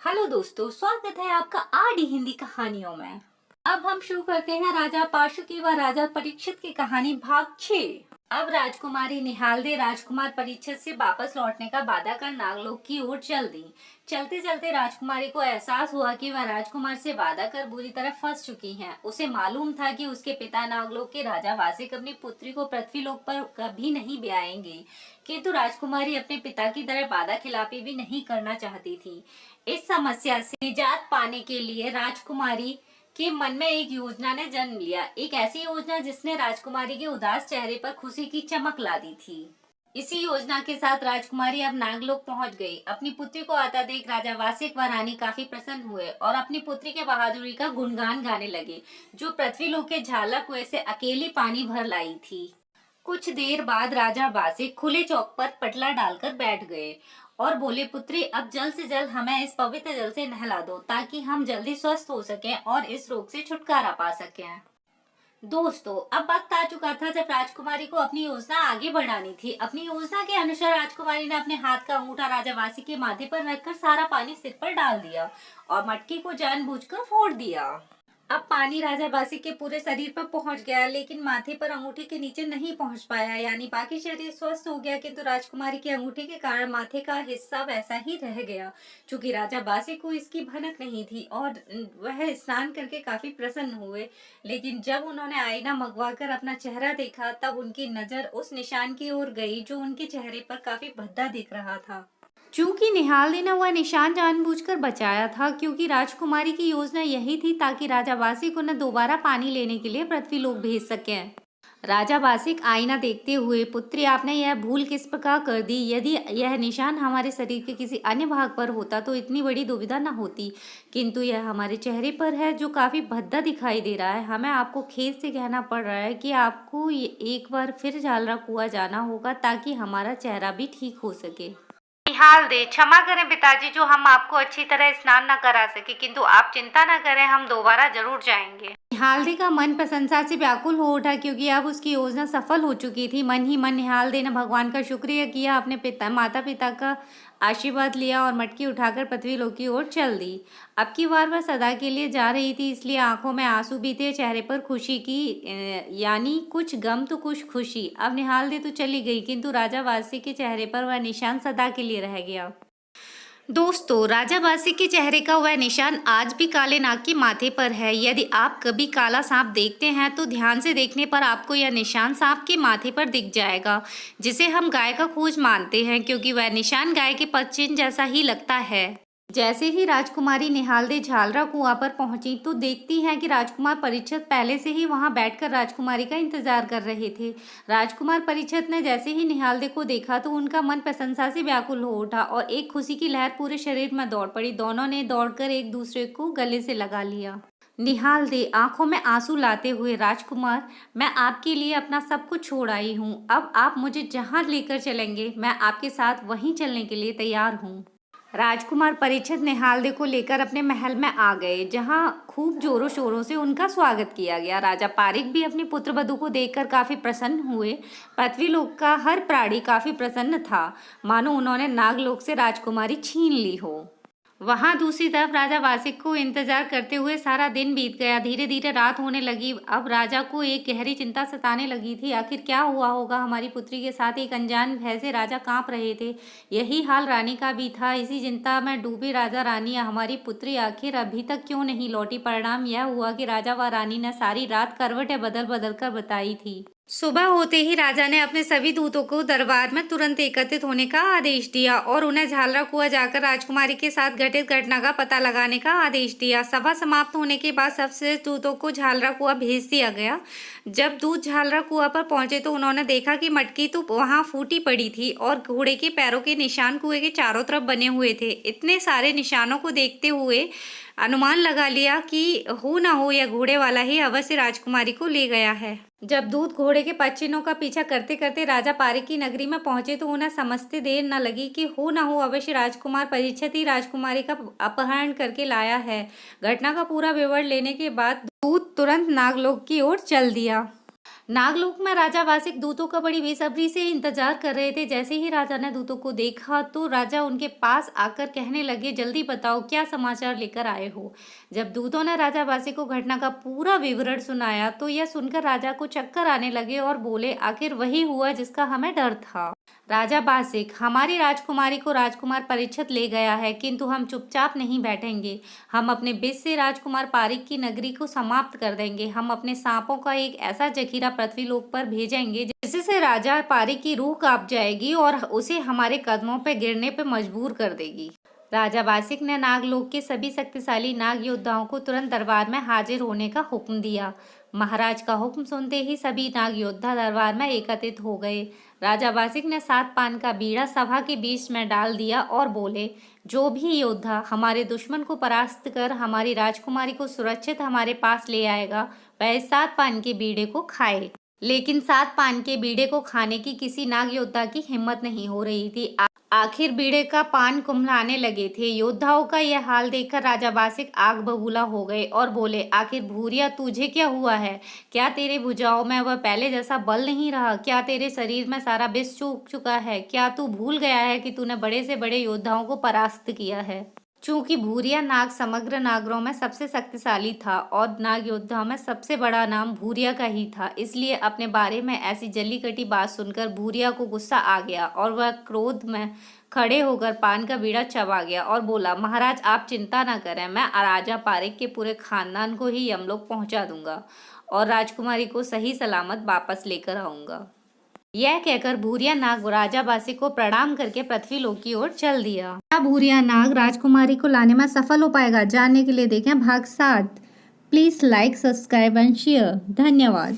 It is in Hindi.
हेलो दोस्तों, स्वागत है आपका आरडी हिंदी कहानियों में। अब हम शुरू करते हैं राजा पाशुकी व राजा परीक्षित की कहानी भाग 6। अब राजकुमारी निहालदे राजकुमार परीक्षित से वापस लौटने का वादा कर नागलोक की ओर चल दी। चलते चलते राजकुमारी को एहसास हुआ कि वह राजकुमार से वादा कर बुरी तरह फंस चुकी हैं। उसे मालूम था कि उसके पिता नागलोक के राजा वासिक अपनी पुत्री को पृथ्वीलोक पर कभी नहीं ब्याएंगे, किंतु राजकुमारी अपने पिता की तरह वादा खिलाफी भी नहीं करना चाहती थी। इस समस्या से निजात पाने के लिए राजकुमारी के मन में एक योजना ने जन्म लिया, एक ऐसी योजना जिसने राजकुमारी के उदास चेहरे पर खुशी की चमक ला दी थी। इसी योजना के साथ राजकुमारी अब नागलोक पहुंच गई। अपनी पुत्री को आता देख राजा वासिक व रानी काफी प्रसन्न हुए और अपनी पुत्री के बहादुरी का गुणगान गाने लगे, जो पृथ्वीलोक के झालर कुएं से अकेली पानी भर लाई थी। कुछ देर बाद राजा वासिक खुले चौक पर पटला डालकर बैठ गए और बोले, पुत्री, अब जल्द से जल्द हमें इस पवित्र जल से नहला दो ताकि हम जल्दी स्वस्थ हो सकें और इस रोग से छुटकारा पा सकें। दोस्तों, अब वक्त आ चुका था जब राजकुमारी को अपनी योजना आगे बढ़ानी थी। अपनी योजना के अनुसार राजकुमारी ने अपने हाथ का अंगूठा राजा वासी के माथे पर रखकर सारा पानी सिर पर डाल दिया और मटकी को जानबूझकर फोड़ दिया। अब पानी राजा बासी के पूरे शरीर पर पहुंच गया, लेकिन माथे पर अंगूठे के नीचे नहीं पहुंच पाया। यानी बाकी शरीर स्वस्थ हो गया, किंतु राजकुमारी के अंगूठे के कारण माथे का हिस्सा वैसा ही रह गया। चूंकि राजा बासी को इसकी भनक नहीं थी और वह स्नान करके काफी प्रसन्न हुए, लेकिन जब उन्होंने आईना मंगवाकर अपना चेहरा देखा तब उनकी नजर उस निशान की ओर गई जो उनके चेहरे पर काफी भद्दा दिख रहा था। चूंकि निहालदे ने वह निशान जानबूझकर बचाया था, क्योंकि राजकुमारी की योजना यही थी ताकि राजा वासिक उन्हें दोबारा पानी लेने के लिए पृथ्वीलोक भेज सकें। राजा वासिक आईना देखते हुए, पुत्री, आपने यह भूल किस प्रकार कर दी? यदि यह निशान हमारे शरीर के किसी अन्य भाग पर होता तो इतनी बड़ी दुविधा न होती, किंतु यह हमारे चेहरे पर है जो काफी भद्दा दिखाई दे रहा है। हमें आपको खेद से कहना पड़ रहा है कि आपको एक बार फिर झालरा कुआं जाना होगा ताकि हमारा चेहरा भी ठीक हो सके। निहालदे, क्षमा करें पिताजी जो हम आपको अच्छी तरह स्नान न करा सके, किंतु आप चिंता न करें, हम दोबारा जरूर जाएंगे। निहालदे का मन प्रशंसा से व्याकुल हो उठा, क्योंकि अब उसकी योजना सफल हो चुकी थी। मन ही मन निहालदे ने भगवान का शुक्रिया किया, अपने माता पिता का आशीर्वाद लिया और मटकी उठाकर पृथ्वीलोक की ओर चल दी। अब की बार वह सदा के लिए जा रही थी, इसलिए आंखों में आंसू भी थे, चेहरे पर खुशी की यानी कुछ गम तो कुछ खुशी। अब निहालदे तो चली गई, किंतु राजा वासी के चेहरे पर वह निशान सदा के लिए रह गया। दोस्तों, राजा बासी के चेहरे का वह निशान आज भी काले नाग के माथे पर है। यदि आप कभी काला सांप देखते हैं तो ध्यान से देखने पर आपको यह निशान सांप के माथे पर दिख जाएगा, जिसे हम गाय का खोज मानते हैं, क्योंकि वह निशान गाय के पदचिन्ह जैसा ही लगता है। जैसे ही राजकुमारी निहालदे झालरा कुआं पर पहुंची तो देखती हैं कि राजकुमार परीक्षित पहले से ही वहां बैठकर राजकुमारी का इंतजार कर रहे थे। राजकुमार परीक्षित ने जैसे ही निहालदे को देखा तो उनका मन प्रशंसा से व्याकुल हो उठा और एक खुशी की लहर पूरे शरीर में दौड़ पड़ी। दोनों ने दौड़कर एक दूसरे को गले से लगा लिया। निहालदे आंखों में आंसू लाते हुए, राजकुमार, मैं आपके लिए अपना सब कुछ छोड़ आई हूँ। अब आप मुझे जहाँ लेकर चलेंगे मैं आपके साथ वहीं चलने के लिए तैयार हूँ। राजकुमार परीक्षित निहालदे को लेकर अपने महल में आ गए, जहां खूब जोरों शोरों से उनका स्वागत किया गया। राजा पारिक भी अपनी पुत्रवधू को देखकर काफी प्रसन्न हुए। पृथ्वीलोक का हर प्राणी काफी प्रसन्न था, मानो उन्होंने नागलोक से राजकुमारी छीन ली हो। वहां दूसरी तरफ राजा वासिक को इंतजार करते हुए सारा दिन बीत गया। धीरे धीरे रात होने लगी। अब राजा को एक गहरी चिंता सताने लगी थी। आखिर क्या हुआ होगा हमारी पुत्री के साथ? एक अनजान भय से राजा कांप रहे थे। यही हाल रानी का भी था। इसी चिंता में डूबे राजा रानी, हमारी पुत्री आखिर अभी तक क्यों नहीं लौटी? परिणाम यह हुआ कि राजा व रानी ने सारी रात करवटें बदल बदल कर बताई थी। सुबह होते ही राजा ने अपने सभी दूतों को दरबार में तुरंत एकत्रित होने का आदेश दिया और उन्हें झालरा कुआं जाकर राजकुमारी के साथ घटित घटना का पता लगाने का आदेश दिया। सभा समाप्त होने के बाद सबसे दूतों को झालरा कुआं भेज दिया गया। जब दूत झालरा कुआं पर पहुंचे तो उन्होंने देखा कि मटकी तो वहां फूटी पड़ी थी और घोड़े के पैरों के निशान कुएं के चारों तरफ बने हुए थे। इतने सारे निशानों को देखते हुए अनुमान लगा लिया कि हो ना हो यह घोड़े वाला ही अवश्य राजकुमारी को ले गया है। जब दूत घोड़े के पदचिन्हों का पीछा करते करते राजा पारिक की नगरी में पहुंचे तो उन्हें समझते देर न लगी कि हो ना हो अवश्य राजकुमार परीक्षित ही राजकुमारी का अपहरण करके लाया है। घटना का पूरा विवरण लेने के बाद दूत तुरंत नागलोक की ओर चल दिया। नागलोक में राजा वासिक दूतों का बड़ी बेसब्री से इंतजार कर रहे थे। जैसे ही राजा ने दूतों को देखा तो राजा उनके पास आकर कहने लगे, जल्दी बताओ क्या समाचार लेकर आए हो। जब दूतों ने राजा वासिक को घटना का पूरा विवरण सुनाया तो यह सुनकर राजा को चक्कर आने लगे और बोले, आखिर वही हुआ जिसका हमें डर था। राजा बासिक, हमारी राजकुमारी को राजकुमार परीक्षित ले गया है, किंतु हम चुपचाप नहीं बैठेंगे। हम अपने विष से राजकुमार पारिक की नगरी को समाप्त कर देंगे। हम अपने सांपों का एक ऐसा जखीरा पृथ्वीलोक पर भेजेंगे जिससे राजा पारिक की रूह कांप जाएगी और उसे हमारे कदमों पर गिरने पर मजबूर कर देगी। राजा बासिक ने नागलोक के सभी शक्तिशाली नाग योद्धाओं को तुरंत दरबार में हाजिर होने का हुक्म दिया। महाराज का हुक्म सुनते ही सभी नाग योद्धा दरबार में एकत्रित हो गए। राजा बासिक ने 7 पान का बीड़ा सभा के बीच में डाल दिया और बोले, जो भी योद्धा हमारे दुश्मन को परास्त कर हमारी राजकुमारी को सुरक्षित हमारे पास ले आएगा, वह इस 7 पान के बीड़े को खाए। लेकिन 7 पान के बीड़े को खाने की किसी नाग योद्धा की हिम्मत नहीं हो रही थी। आखिर बीड़े का पान कुम्हलाने लगे थे। योद्धाओं का यह हाल देखकर राजा बासिक आग बबूला हो गए और बोले, आखिर भूरिया तुझे क्या हुआ है? क्या तेरे भुजाओं में वह पहले जैसा बल नहीं रहा? क्या तेरे शरीर में सारा विष सूख चुका है? क्या तू भूल गया है कि तूने बड़े से बड़े योद्धाओं को परास्त किया है? चूंकि भूरिया नाग समग्र नागरों में सबसे शक्तिशाली था और नाग योद्धाओं में सबसे बड़ा नाम भूरिया का ही था, इसलिए अपने बारे में ऐसी जल्लीकटी बात सुनकर भूरिया को गुस्सा आ गया और वह क्रोध में खड़े होकर पान का बीड़ा चबा गया और बोला, महाराज आप चिंता न करें, मैं राजा पारिक के पूरे खानदान को ही यमलोक पहुंचा दूंगा और राजकुमारी को सही सलामत वापस लेकर आऊंगा। यह कहकर भूरिया नाग राजा बासिक को प्रणाम करके पृथ्वीलोक की ओर चल दिया। क्या भूरिया नाग राजकुमारी को लाने में सफल हो पाएगा? जानने के लिए देखें भाग 7। Please like, subscribe and share. धन्यवाद।